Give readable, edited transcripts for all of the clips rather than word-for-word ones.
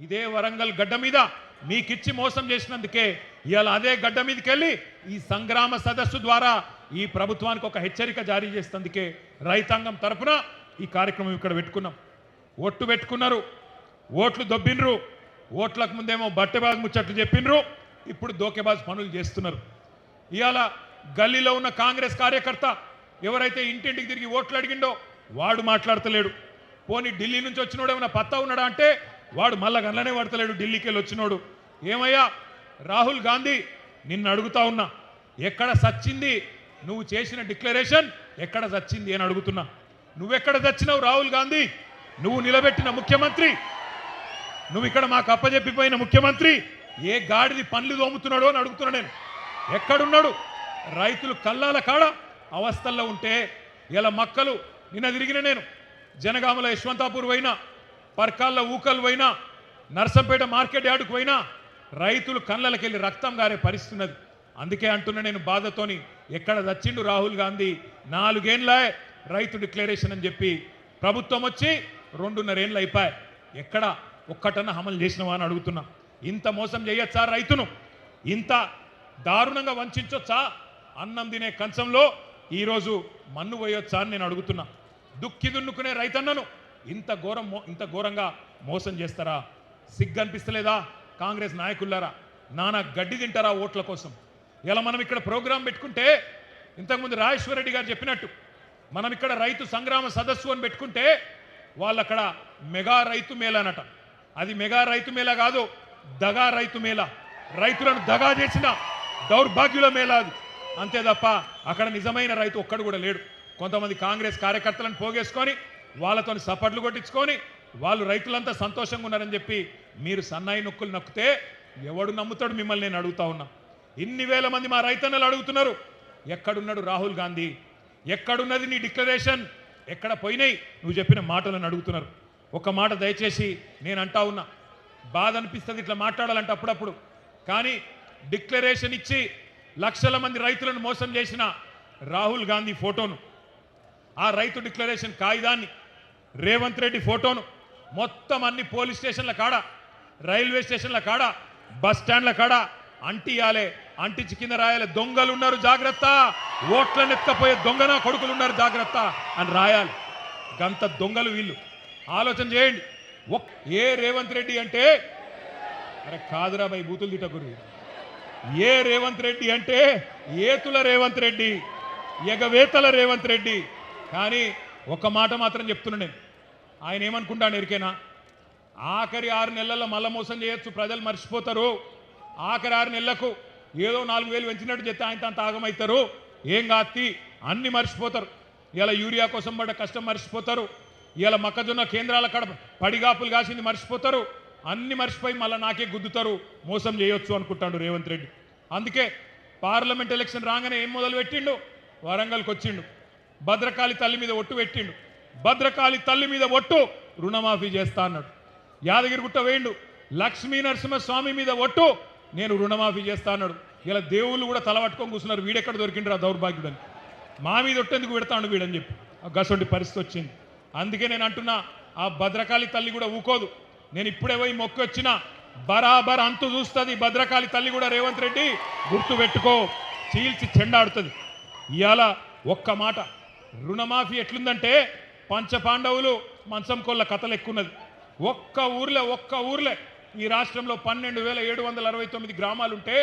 ఇదే వరంగల్ గడ్డ మీద మీకిచ్చి మోసం చేసినందుకే ఇవాళ అదే గడ్డ మీదకెళ్ళి ఈ సంగ్రామ సదస్సు ద్వారా ఈ ప్రభుత్వానికి ఒక హెచ్చరిక జారీ చేసేందుకే రైతాంగం తరపున ఈ కార్యక్రమం ఇక్కడ పెట్టుకున్నాం. ఓట్లు పెట్టుకున్నారు, ఓట్లు దొబ్బినరు, ఓట్లకు ముందేమో బట్టెబాజు ముచ్చట్లు చెప్పినరు, ఇప్పుడు దోకెబాజు పనులు చేస్తున్నారు. ఇవాళ గల్లీలో ఉన్న కాంగ్రెస్ కార్యకర్త ఎవరైతే ఇంటింటికి తిరిగి ఓట్లు అడిగిండో వాడు మాట్లాడతలేడు. పోనీ ఢిల్లీ నుంచి వచ్చినోడు ఏమైనా పత్తా ఉన్నాడా అంటే వాడు మళ్ళా గంటలనే పడతలేడు. ఢిల్లీకి వెళ్ళి వచ్చినోడు ఏమయ్యా రాహుల్ గాంధీ నిన్ను అడుగుతా ఉన్నా, ఎక్కడ సచ్చింది నువ్వు చేసిన డిక్లరేషన్, ఎక్కడ సచ్చింది అని అడుగుతున్నా. నువ్వెక్కడ చచ్చినావు రాహుల్ గాంధీ? నువ్వు నిలబెట్టిన ముఖ్యమంత్రి, నువ్వు ఇక్కడ మాకు అప్పజెప్పిపోయిన ముఖ్యమంత్రి ఏ గాడిది పనులు తోముతున్నాడో అని అడుగుతున్నా నేను. ఎక్కడున్నాడు? రైతులు కల్లాల కాడ అవస్థల్లో ఉంటే ఇలా మక్కలు నిన్న తిరిగిన నేను జనగామల యశ్వంతాపూర్ పోయినా, పర్కాల్లో ఊకలు పోయినా, నర్సంపేట మార్కెట్ యార్డుకు పోయినా రైతులు కళ్ళకెళ్ళి రక్తం గారే పరిస్థితున్నది. అందుకే అంటున్నా నేను బాధతోని, ఎక్కడ చచ్చిండు రాహుల్ గాంధీ? 4 ఏళ్ళ రైతు డిక్లరేషన్ అని చెప్పి ప్రభుత్వం వచ్చి 2.5 ఏళ్ళు అయిపోయాయి. ఎక్కడ ఒక్కటన్నా అమలు చేసినవా అని అడుగుతున్నా. ఇంత మోసం చేయొచ్చా రైతును? ఇంత దారుణంగా వంచొచ్చా? అన్నం తినే కంచంలో ఈరోజు మన్ను పోయొచ్చా అని నేను అడుగుతున్నా. దుక్కి దున్నుకునే రైతన్నను ఇంత ఘోరంగా మోసం చేస్తారా? సిగ్గు అనిపిస్తలేదా కాంగ్రెస్ నాయకులారా? నానా గడ్డి తింటారా ఓట్ల కోసం? ఇలా మనం ఇక్కడ ప్రోగ్రాం పెట్టుకుంటే, ఇంతకుముందు రాజేశ్వర రెడ్డి గారు చెప్పినట్టు మనం ఇక్కడ రైతు సంగ్రామ సదస్సు అని పెట్టుకుంటే వాళ్ళు అక్కడ మెగా రైతు మేళనట. అది మెగా రైతు మేళ కాదు, దగా రైతు మేళ. రైతులను దగా చేసిన దౌర్భాగ్యుల మేళ అది. అంతే తప్ప అక్కడ నిజమైన రైతు ఒక్కడు కూడా లేడు. కొంతమంది కాంగ్రెస్ కార్యకర్తలను పోగేసుకొని వాళ్ళతో సపట్లు కొట్టించుకొని వాళ్ళు రైతులంతా సంతోషంగా ఉన్నారని చెప్పి మీరు సన్నాయి నొక్కులు నొక్కితే ఎవడు నమ్ముతాడు మిమ్మల్ని? నేను అడుగుతా ఉన్నా. ఇన్ని వేల మంది మా రైతన్నలు అడుగుతున్నారు, ఎక్కడున్నాడు రాహుల్ గాంధీ? ఎక్కడున్నది నీ డిక్లరేషన్? ఎక్కడ పోయినాయి నువ్వు చెప్పిన మాటలను అడుగుతున్నారు. ఒక మాట దయచేసి నేను అంటా ఉన్నా, బాధ అనిపిస్తుంది ఇట్లా మాట్లాడాలంటే అప్పుడప్పుడు. కానీ డిక్లరేషన్ ఇచ్చి లక్షల మంది రైతులను మోసం చేసిన రాహుల్ గాంధీ ఫోటోను, ఆ రైతు డిక్లరేషన్ కాగితాన్ని, రేవంత్ రెడ్డి ఫోటోను మొత్తం అన్ని పోలీస్ స్టేషన్ల కాడ, రైల్వే స్టేషన్ల కాడ, బస్ స్టాండ్ల కాడ అంటియాలే, అంటించి కింద రాయాలి, దొంగలు ఉన్నారు జాగ్రత్త, ఓట్లను ఎత్తపోయే దొంగన కొడుకులు ఉన్నారు జాగ్రత్త అని రాయాలి. గంత దొంగలు వీళ్ళు. ఆలోచన చేయండి. ఏ రేవంత్ రెడ్డి అంటే, అరే కాదురా భయ్ బూతులు తిట్టకురు, ఏ రేవంత్ రెడ్డి అంటే ఏతుల రేవంత్ రెడ్డి, ఎగవేతల రేవంత్ రెడ్డి. కానీ ఒక మాట మాత్రం చెప్తున్నా నేను, ఆయన ఏమనుకుంటాను ఎరికేనా? ఆఖరి 6 నెలల్లో మళ్ళా మోసం చేయొచ్చు, ప్రజలు మర్చిపోతారు. ఆఖరి 6 నెలలకు ఏదో 4,000 పెంచినట్టు చెప్తే ఆయన అంత ఆగమవుతారు. ఏం కాత్తి అన్ని మర్చిపోతారు. ఇలా యూరియా కోసం పడ్డ కష్టం మర్చిపోతారు. ఇలా మొక్కజొన్న కేంద్రాల కడ పడిగాపులు కాసింది మర్చిపోతారు. అన్ని మర్చిపోయి మళ్ళీ నాకే గుద్దుతారు, మోసం చేయొచ్చు అనుకుంటాడు రేవంత్ రెడ్డి. అందుకే పార్లమెంట్ ఎలక్షన్ రాగానే ఏం మొదలు పెట్టిండు? వరంగల్కి వచ్చిండు, భద్రకాళి తల్లి మీద ఒట్టు పెట్టిండు. భద్రకాళి తల్లి మీద ఒట్టు, రుణమాఫీ చేస్తా అన్నాడు. యాదగిరిగుట్ట వేయండు, లక్ష్మీ నరసింహస్వామి మీద ఒట్టు, నేను రుణమాఫీ చేస్తా అన్నాడు. ఇలా దేవుళ్ళు కూడా తలపట్టుకొని కూర్చున్నారు, వీడెక్కడ దొరికిండ్రు ఆ దౌర్భాగ్యుడని. మా మీద ఒట్టేందుకు పెడతాడు వీడని చెప్పి గసొంటి పరిస్థితి వచ్చింది. అందుకే నేను అంటున్నా, ఆ భద్రకాళి తల్లి కూడా ఊకోదు. నేను ఇప్పుడే పోయి మొక్కి వచ్చిన, బరాబర్ అంతు చూస్తుంది భద్రకాళి తల్లి కూడా. రేవంత్ రెడ్డి గుర్తు పెట్టుకో, చీల్చి చెండాడుతుంది. ఇవాళ ఒక్క మాట, రుణమాఫీ ఎట్లుందంటే పంచపాండవులు మంచం కొల్ల కథలు ఎక్కున్నది. ఒక్క ఊర్లే ఈ రాష్ట్రంలో 12,769 గ్రామాలుంటే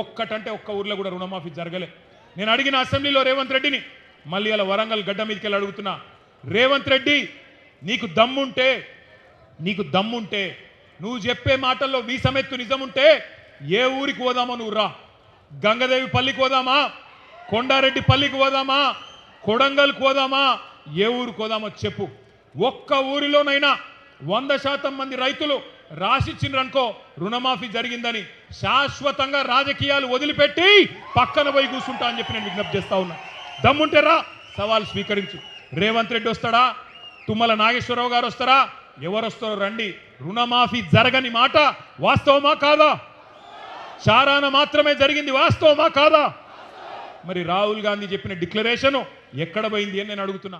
ఒక్కటంటే ఒక్క ఊర్లో కూడా రుణమాఫీ జరగలే. నేను అడిగిన అసెంబ్లీలో రేవంత్ రెడ్డిని, మళ్ళీ ఇలా వరంగల్ గడ్డ మీదకి వెళ్ళి అడుగుతున్నా, రేవంత్ రెడ్డి నీకు దమ్ముంటే నువ్వు చెప్పే మాటల్లో వీసమెత్తు నిజముంటే ఏ ఊరికి పోదామో నువ్వు రా. గంగదేవి పల్లికి పోదామా, కొండారెడ్డి పల్లికి పోదామా, కొడంగల్కి పోదామా, ఏ ఊరికి పోదామో చెప్పు. ఒక్క ఊరిలోనైనా 100% మంది రైతులు రాసిచ్చిండ్రనుకో రుణమాఫీ జరిగిందని, శాశ్వతంగా రాజకీయాలు వదిలిపెట్టి పక్కన పోయి కూర్చుంటా అని చెప్పి నేను విజ్ఞప్తి చేస్తా ఉన్నా. దమ్ముంటే రా, సవాల్ స్వీకరించు. రేవంత్ రెడ్డి వస్తాడా, తుమ్మల నాగేశ్వరరావు గారు వస్తారా, ఎవరు వస్తారో రండి. రుణమాఫీ జరగని మాట వాస్తవమా కాదా? చారాన మాత్రమే జరిగింది, వాస్తవమా కాదా? మరి రాహుల్ గాంధీ చెప్పిన డిక్లరేషన్ ఎక్కడ పోయింది అని నేను అడుగుతున్నా.